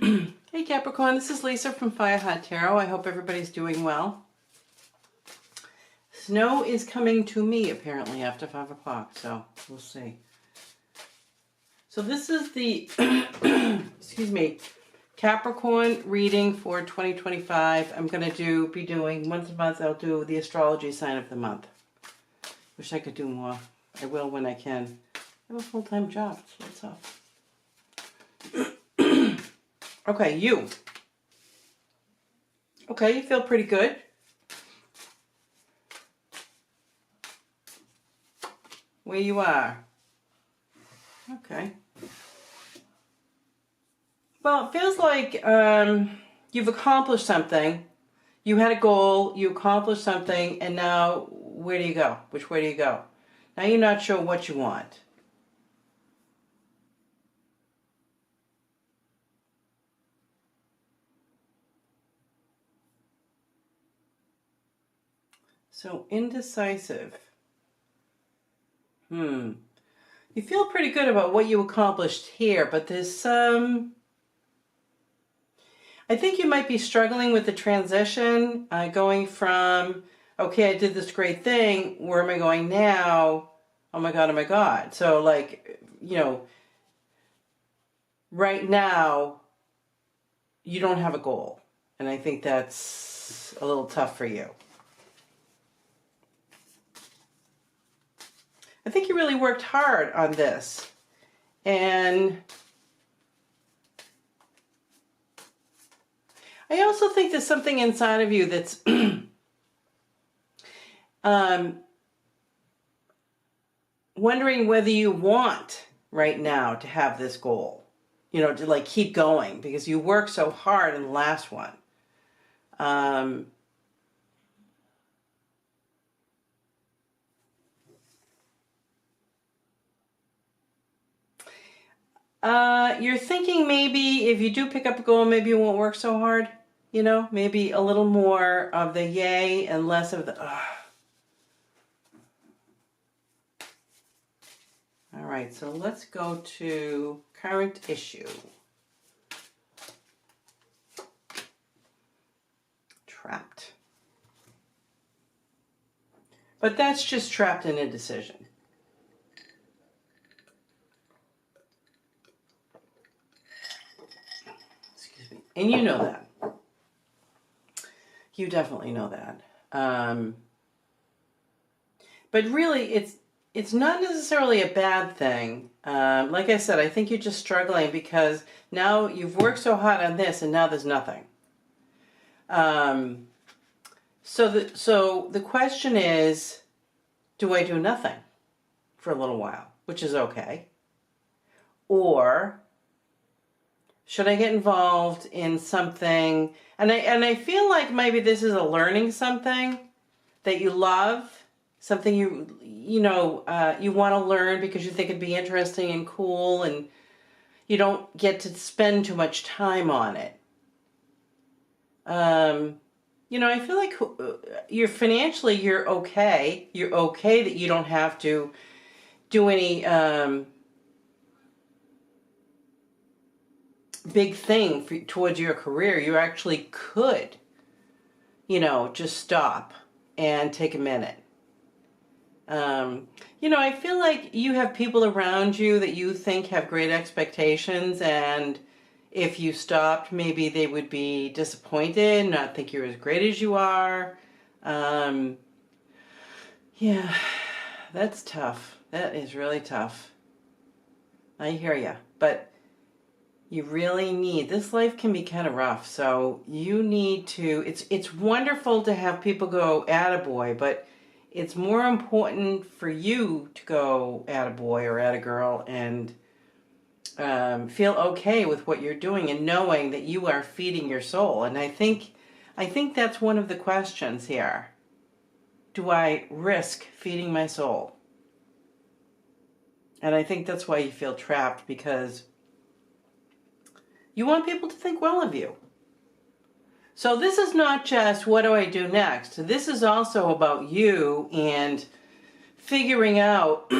Hey Capricorn, this is Lisa from Fire Heart Tarot. I hope everybody's doing well. Snow is coming to me apparently after 5 o'clock, so we'll see. So this is the, excuse me, Capricorn reading for 2025. I'm going to be doing, once a month I'll do the astrology sign of the month. Wish I could do more. I will when I can. I have a full-time job, so what's up? Okay, you. Okay, you feel pretty good. Where you are. Okay. Well, it feels like you've accomplished something. You had a goal, you accomplished something, and now where do you go? Which way do you go? Now you're not sure what you want. So indecisive. You feel pretty good about what you accomplished here, but there's some... I think you might be struggling with the transition, going from, okay, I did this great thing, where am I going now? Oh my God, oh my God. So like, you know, right now, you don't have a goal. And I think that's a little tough for you. I think you really worked hard on this. And I also think there's something inside of you that's wondering whether you want right now to have this goal, you know, to like keep going because you worked so hard in the last one. You're thinking maybe if you do pick up a goal, maybe you won't work so hard, you know, maybe a little more of the yay and less of the ugh. All right, so let's go to current issue. Trapped. But that's just trapped in indecision. Excuse me. And you know that. You definitely know that. But really, it's not necessarily a bad thing. Like I said, I think you're just struggling because now you've worked so hard on this and now there's nothing. So the question is, do I do nothing for a little while, which is okay? Or should I get involved in something? And I feel like maybe this is a learning something that you love, something you want to learn because you think it'd be interesting and cool, and you don't get to spend too much time on it. You know, I feel like you're financially, you're okay. You're okay that you don't have to do any big thing towards your career. You actually could, you know, just stop and take a minute. You know, I feel like you have people around you that you think have great expectations, and if you stopped, maybe they would be disappointed, not think you're as great as you are. Yeah, that's tough. That is really tough. I hear you, but you really need, this life can be kind of rough, so you need to, it's wonderful to have people go attaboy, but it's more important for you to go attaboy or attagirl and feel okay with what you're doing and knowing that you are feeding your soul. And I think that's one of the questions here. Do I risk feeding my soul? And I think that's why you feel trapped, because you want people to think well of you. So this is not just what do I do next. This is also about you and figuring out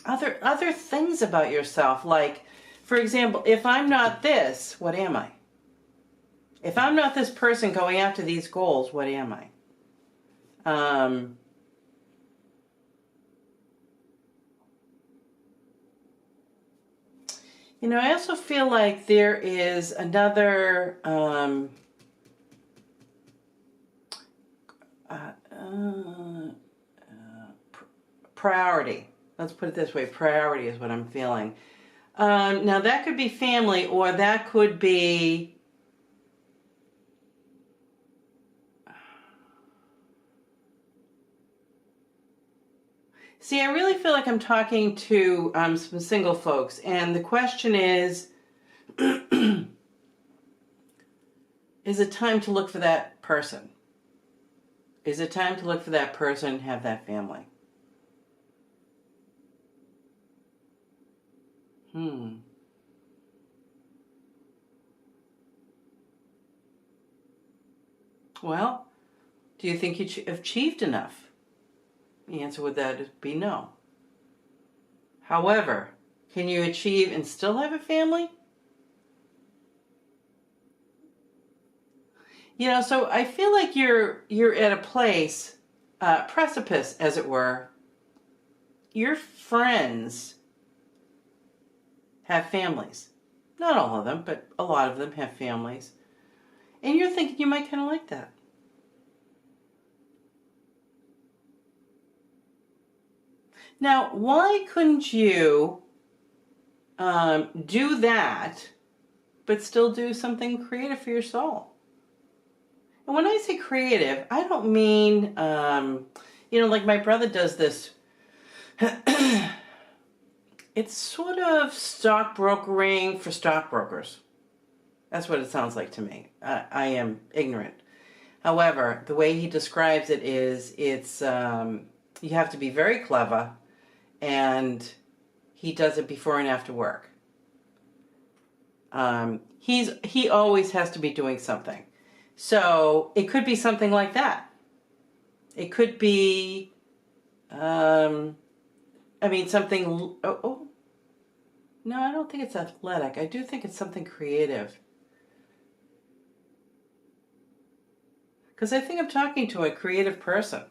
other things about yourself. Like, for example, if I'm not this, what am I? If I'm not this person going after these goals, what am I? You know, I also feel like there is another priority. Let's put it this way. Priority is what I'm feeling. Now, that could be family, or that could be... See, I really feel like I'm talking to some single folks, and the question is it time to look for that person? Is it time to look for that person, have that family? Well, do you think you achieved enough? The answer would that be no. However, can you achieve and still have a family? You know, so I feel like you're at a place, precipice, as it were. Your friends have families. Not all of them, but a lot of them have families. And you're thinking you might kind of like that. Now, why couldn't you do that, but still do something creative for your soul? And when I say creative, I don't mean, you know, like my brother does this. It's sort of stockbrokering for stockbrokers. That's what it sounds like to me. I am ignorant. However, the way he describes it is, it's you have to be very clever, and he does it before and after work. He always has to be doing something. So it could be something like that. It could be, I mean, something, no, I don't think it's athletic. I do think it's something creative. Because I think I'm talking to a creative person.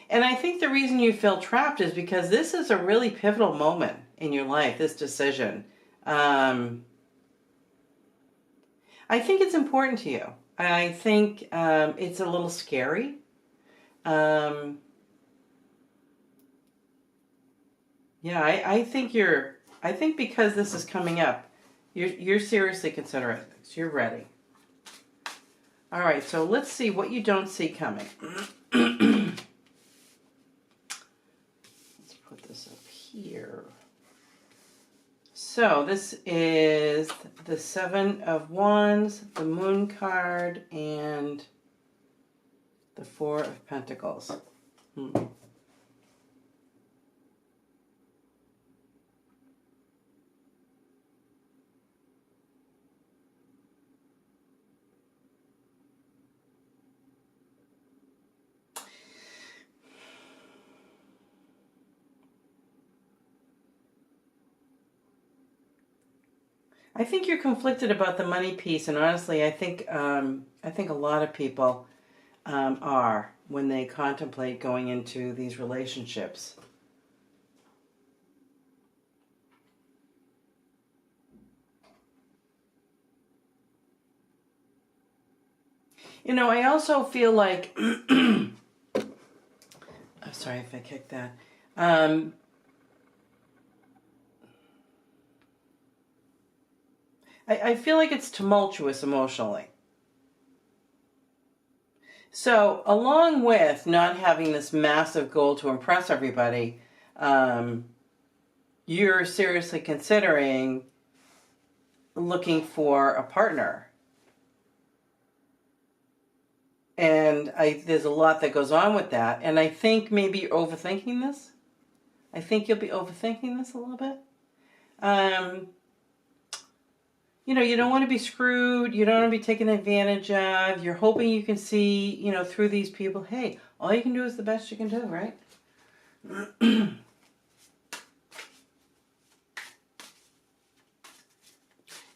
And I think the reason you feel trapped is because this is a really pivotal moment in your life, this decision. I think it's important to you. I think it's a little scary. Yeah, I think because this is coming up, you're seriously considering this. You're ready. All right, so let's see what you don't see coming. Let's put this up here. So this is the Seven of Wands, the Moon card, and the Four of Pentacles. I think you're conflicted about the money piece, and honestly, I think a lot of people are when they contemplate going into these relationships. You know, I also feel like, I'm sorry if I kicked that. I feel like it's tumultuous emotionally. So, along with not having this massive goal to impress everybody, you're seriously considering looking for a partner. And there's a lot that goes on with that. And I think maybe you're overthinking this. I think you'll be overthinking this a little bit. You know, you don't want to be screwed. You don't want to be taken advantage of. You're hoping you can see, you know, through these people. Hey, all you can do is the best you can do, right?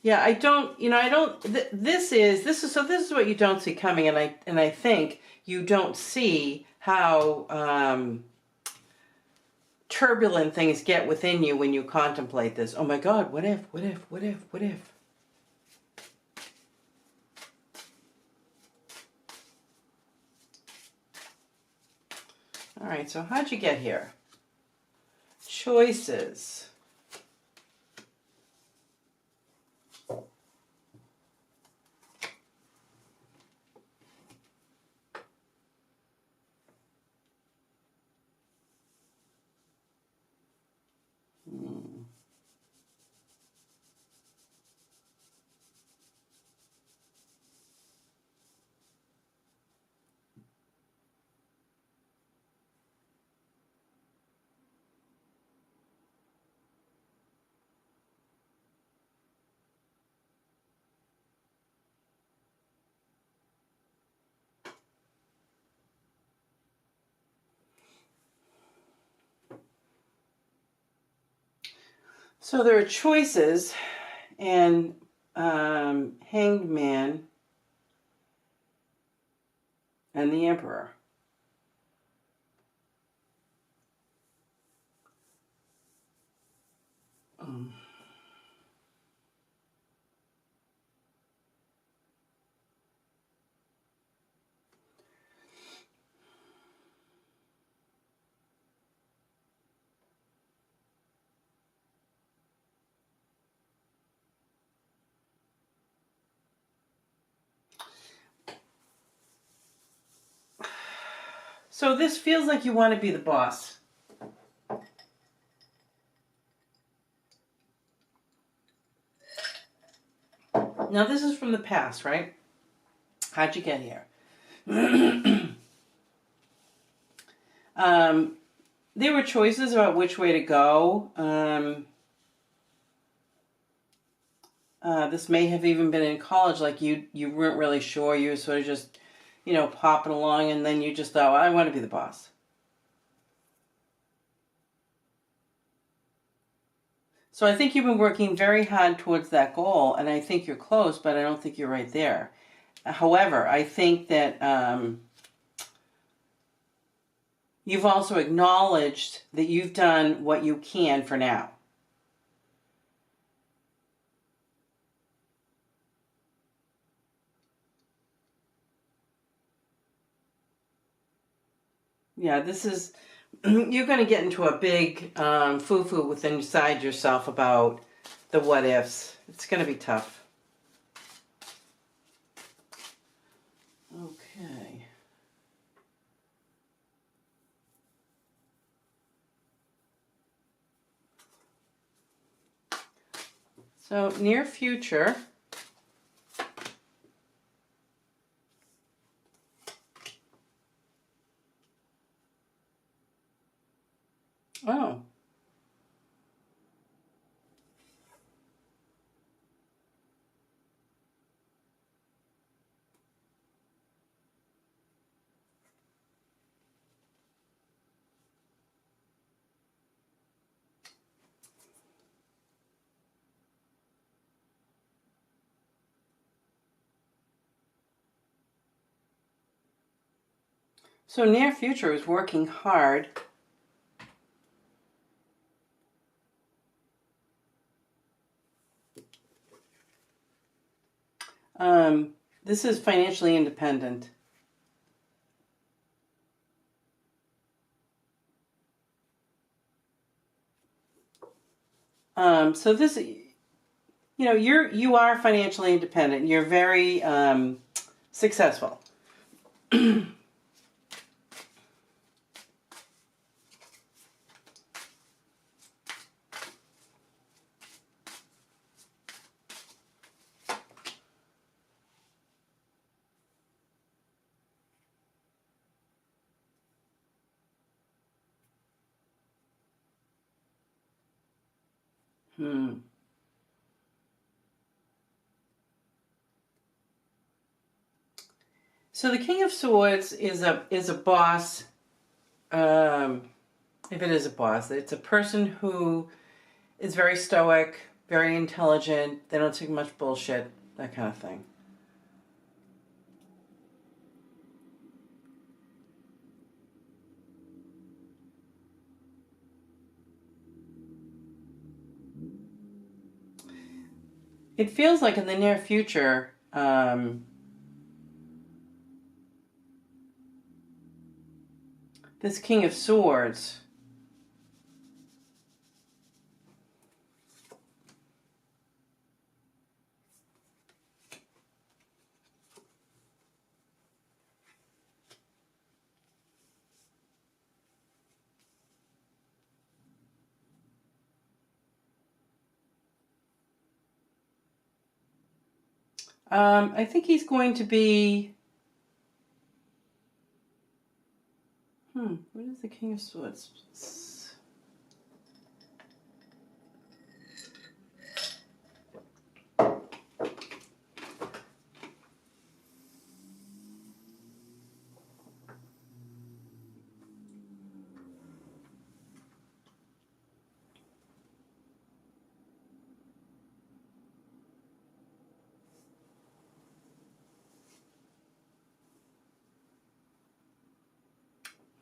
Yeah, I don't, I don't, this is what you don't see coming. And I think you don't see how, turbulent things get within you when you contemplate this. Oh my God, what if, what if, what if, what if? All right, so how'd you get here? Choices. So there are choices, and Hanged Man and the Emperor. So this feels like you want to be the boss. Now this is from the past, right? How'd you get here? There were choices about which way to go. This may have even been in college, like you weren't really sure. You were sort of just, popping along, and then you just thought, well, I want to be the boss. So I think you've been working very hard towards that goal, and I think you're close, but I don't think you're right there. However, I think that you've also acknowledged that you've done what you can for now. Yeah, this is, you're going to get into a big foo-foo within inside yourself about the what ifs. It's going to be tough. Okay. So near future. Oh. So near future is working hard. This is financially independent. So this, you are financially independent. You're very successful. So the King of Swords is a boss. If it is a boss, it's a person who is very stoic, very intelligent, they don't take much bullshit, that kind of thing. It feels like in the near future, this King of Swords, I think he's going to be... what is the King of Swords?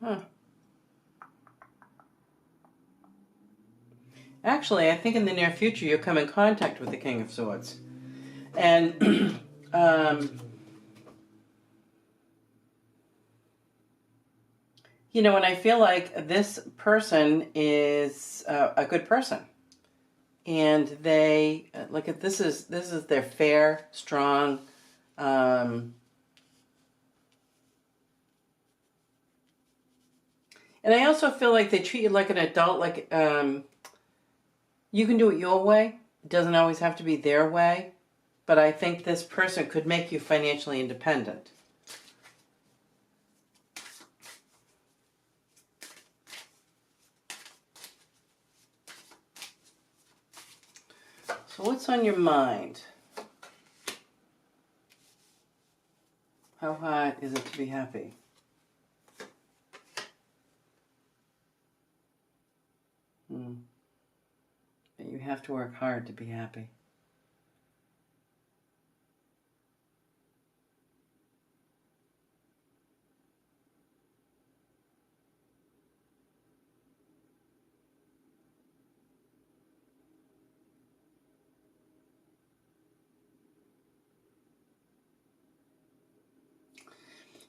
Huh. Actually, I think in the near future you'll come in contact with the King of Swords. And you know, and I feel like this person is a good person. And they, look at, this is their fair, strong, and I also feel like they treat you like an adult, like you can do it your way. It doesn't always have to be their way. But I think this person could make you financially independent. So what's on your mind? How hard is it to be happy? You have to work hard to be happy.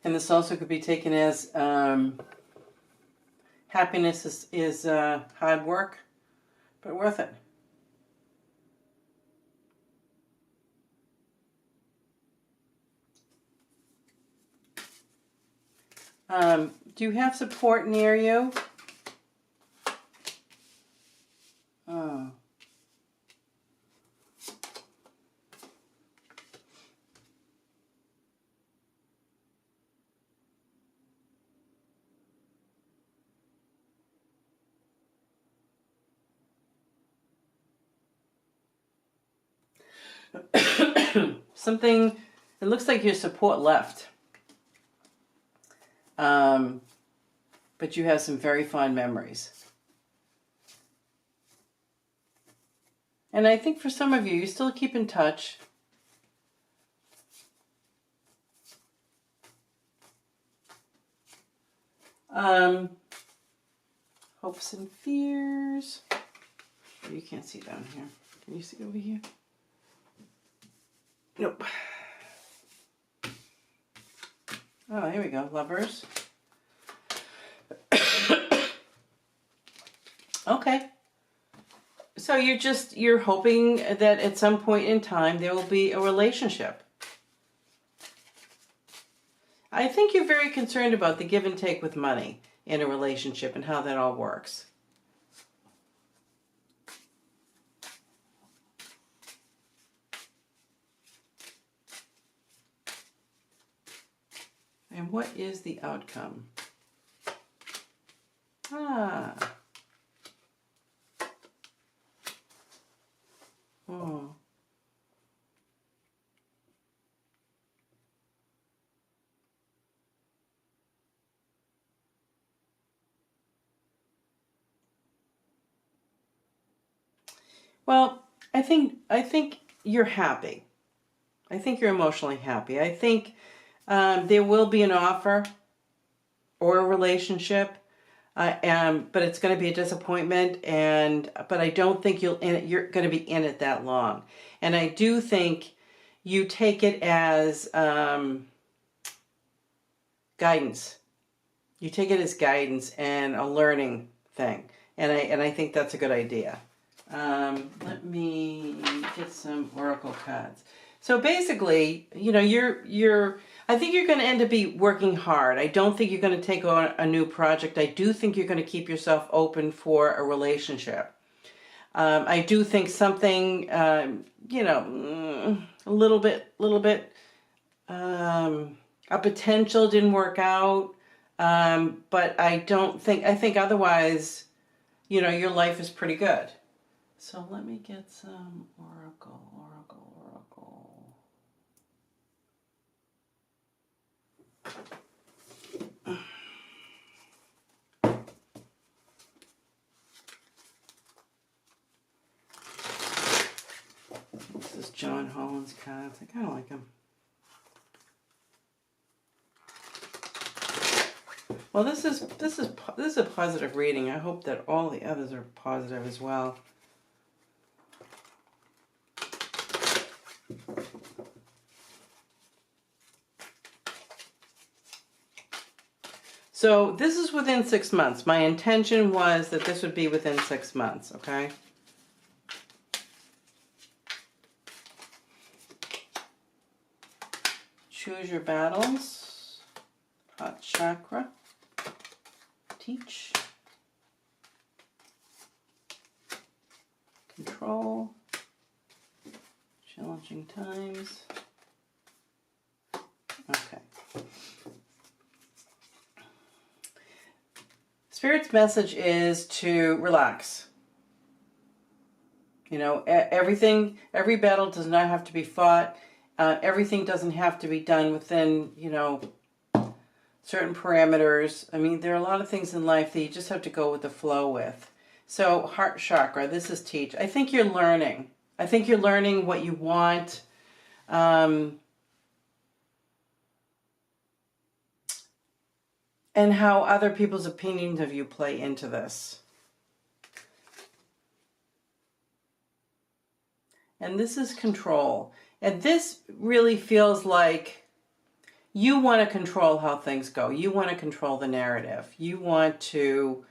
And this also could be taken as happiness is hard work, but worth it. Do you have support near you? Oh. Something, it looks like your support left. But you have some very fond memories. And I think for some of you, you still keep in touch. Hopes and fears. Oh, you can't see down here. Can you see over here? Nope. Oh, here we go. Lovers. Okay. So you're hoping that at some point in time there will be a relationship. I think you're very concerned about the give and take with money in a relationship and how that all works. And what is the outcome? Ah. Oh. Well, I think you're happy. I think you're emotionally happy. I think there will be an offer or a relationship, but it's going to be a disappointment. But I don't think you're going to be in it that long. And I do think you take it as guidance. You take it as guidance and a learning thing. And I think that's a good idea. Let me get some oracle cards. So basically, you know, I think you're going to end up working hard. I don't think you're going to take on a new project. I do think you're going to keep yourself open for a relationship. I do think something, you know, a little bit, a potential didn't work out. But I think otherwise, you know, your life is pretty good. So let me get some oracle. This is John Holland's cards. I kind of like them. Well, this is a positive reading. I hope that all the others are positive as well. So this is within 6 months. My intention was that this would be within 6 months, okay? Choose your battles. Hot chakra. Teach. Control. Challenging times. Okay. Spirit's message is to relax. You know, every battle does not have to be fought. Everything doesn't have to be done within, you know, certain parameters. I mean, there are a lot of things in life that you just have to go with the flow with. So, heart chakra, this is teach. I think you're learning. I think you're learning what you want. And how other people's opinions of you play into this. And this is control. And this really feels like you want to control how things go. You want to control the narrative. You want to,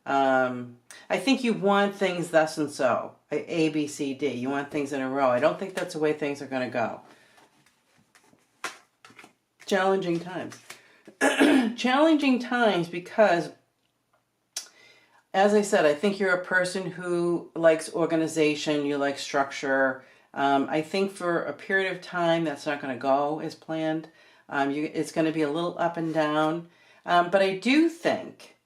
I think you want things thus and so. A, B, C, D. You want things in a row. I don't think that's the way things are going to go. Challenging times. Challenging times because, as I said, I think you're a person who likes organization, you like structure. I think for a period of time that's not going to go as planned. It's going to be a little up and down. But I do think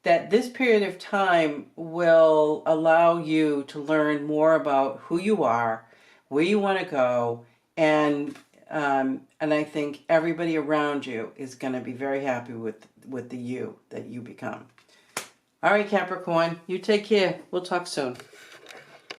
that this period of time will allow you to learn more about who you are, where you want to go, and I think everybody around you is going to be very happy with the you that you become. All right, Capricorn, you take care. We'll talk soon.